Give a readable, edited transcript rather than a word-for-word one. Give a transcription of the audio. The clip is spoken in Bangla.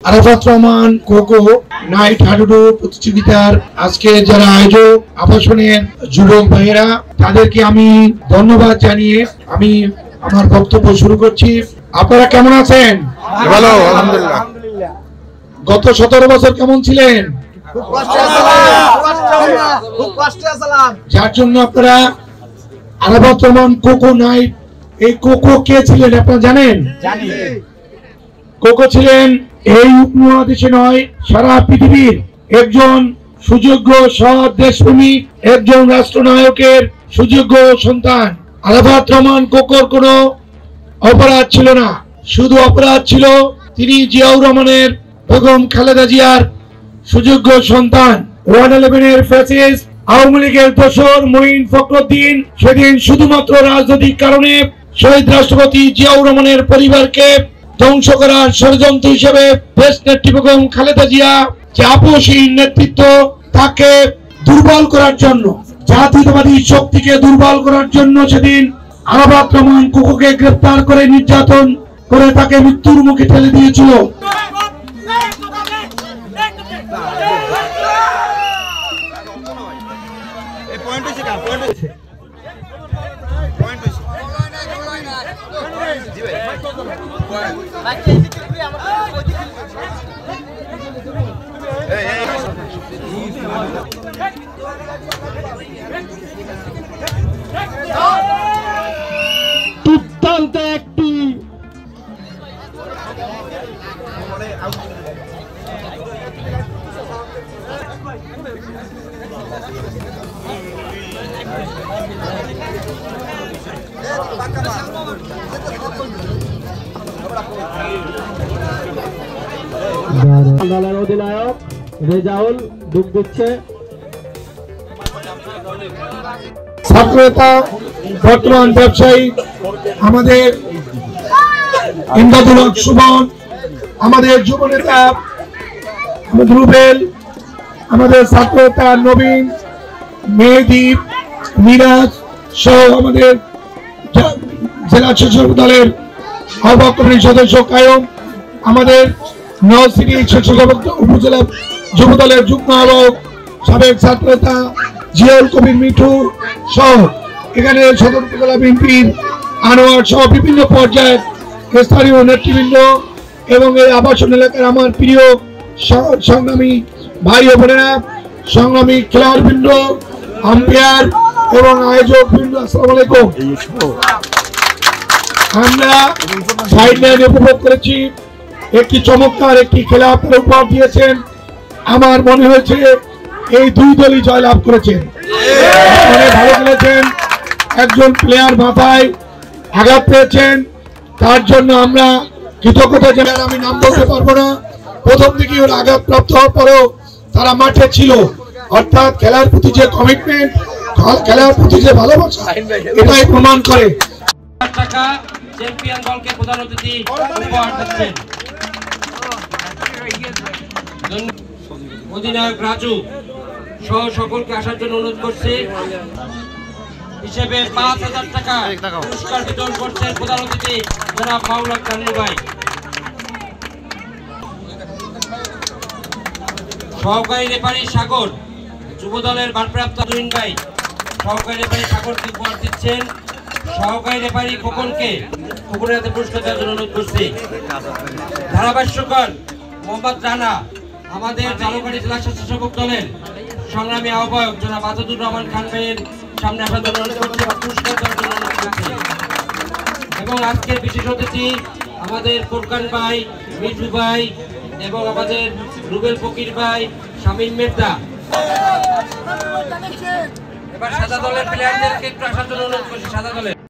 আরাফাত রহমান কোকো নাইট হাডুডু প্রতিযোগিতার আজকে যারা আয়োজক আবাসনের যুবক ভাইয়েরা তাদেরকে আমি ধন্যবাদ জানিয়ে আমি আমার বক্তব্য শুরু করছি। আপনারা কেমন আছেন? ভালো, আলহামদুলিল্লাহ। গত 17 বছর কেমন ছিলেন? যার জন্য আপনারা আরাফাত রহমান কোকো নাইট, এই কোকো কে ছিলেন আপনারা জানেন? কোকো ছিলেন এই উপমহাদেশে নয় সারা পৃথিবীর একজন সুযোগ্য সৎ দেশপ্রেমিক, একজন রাষ্ট্রনায়কের সুযোগ্য সন্তান। আরাফাত রহমান কোকোর কোনো অপরাধ ছিল না, শুধু অপরাধ ছিল তিনি জিয়াউর রহমানের বেগম খালেদা জিয়ার সুযোগ্য সন্তান। 111-এর ফ্যাসিস্ট আওয়ামী লীগের দোসর মঈন ফখরুদ্দিন সেদিন শুধুমাত্র রাজনৈতিক কারণে শহীদ রাষ্ট্রপতি জিয়াউর রহমানের পরিবারকে ধ্বংস করার ষড়যন্ত্র হিসেবে দেশ নেত্রী বেগম খালেদা জিয়া যে আপসহীন নেতৃত্ব, তাকে দুর্বল করার জন্য, জাতীয়তাবাদী শক্তিকে দুর্বল করার জন্য সেদিন আরাফাত রহমান কোকোকে গ্রেফতার করে নির্যাতন করে তাকে মৃত্যুর মুখে ঠেলে দিয়েছিল। দুর্দান্ত একটি দলের অধিনায়ক রেজাউল ডুব দিচ্ছে। ছাত্রনেতা বর্তমান ব্যবসায়ী আমাদের ইমদাদুল হক সুমন, আমাদের যুব নেতা রুবেল, আমাদের ছাত্রনেতা নবীন, মেহেদীপ, মিরাজ সহ আমাদের জেলা স্বেচ্ছাসেবক দলের আহ্বায়ক কমিটির সদস্য কায়ম, আমাদের নওসিটি স্বেচ্ছাসেবক উপজেলা যুব দলের যুগ্ম আহ্বায়ক সাবেক ছাত্রনেতা জিয়াউল কবির মিঠু সহ এখানে সদর উপজেলা বিএনপির আনোয়ার সহ বিভিন্ন পর্যায়ের স্থানীয় নেতৃবৃন্দ এবং এই আবাসন এলাকার আমার প্রিয় সংগ্রামী ভাই ও বোনেরা, সংগ্রামী খেলোয়াড়বৃন্দ, আম্পায়ার এবং আয়োজক বৃন্দ, আসসালামু আলাইকুম। আমরা সাইডলাইন উপভোগ করেছি, একটি চমৎকার একটি খেলা আপনারা উপহার দিয়েছেন। আমার মনে হয়েছে এই দুই দলই জয়লাভ করেছেন, অনেক ভালো খেলেছেন। একজন প্লেয়ার মাথায় আঘাত পেয়েছেন, তার জন্য আমরা কৃতজ্ঞতা জানাই। আমি নাম বলতে পারবো না, প্রথম দিকে ওর আঘাত প্রাপ্ত হওয়ার পরেও তারা মাঠে ছিল, অর্থাৎ খেলার প্রতি যে কমিটমেন্ট, খেলার প্রতি যে ভালোবাসা, এটাই প্রমাণ করে। টাকা চ্যাম্পিয়ন দলকে প্রধান অতিথি উপহার দিচ্ছেন অধিনায়ক রাজু সহ সকলকে আসার জন্য অনুরোধ করছি। হিসেবে 5000 টাকা পুরস্কার বিতরণ করছেন প্রধান অতিথি জনাব মাওলানা কান্নু ভাই। সহকারী রেফারি সাগর, যুব দলের ভারপ্রাপ্ত জুইন ভাই সহকারী রেফারি সাগরকে উপহার দিচ্ছেন। সহকারী রেফারি খোকনকে খোকনের হাতে পুরস্কার দেওয়ার জন্য অনুরোধ করছি। ধারাভাষ্যকার মোহাম্মদ রানা, আমাদের জালুকাঠি জেলা স্বেচ্ছাসেবক দলের সংগ্রামী আহ্বায়ক জনাব আজাদুর রহমান খান ভাইয়ের সামনে আসার জন্য অনুরোধ করছি, পুরস্কার দেওয়ার জন্য অনুরোধ করছি। এবং আজকের বিশেষ অতিথি আমাদের ফোরকান ভাই, মিঠু ভাই এবং আমাদের রুবেল ফকির ভাই, শামীম মের্দা। এবার সাদা দলের প্লেয়ারদেরকে একটু আসার জন্য অনুরোধ করছি। সাদা দলের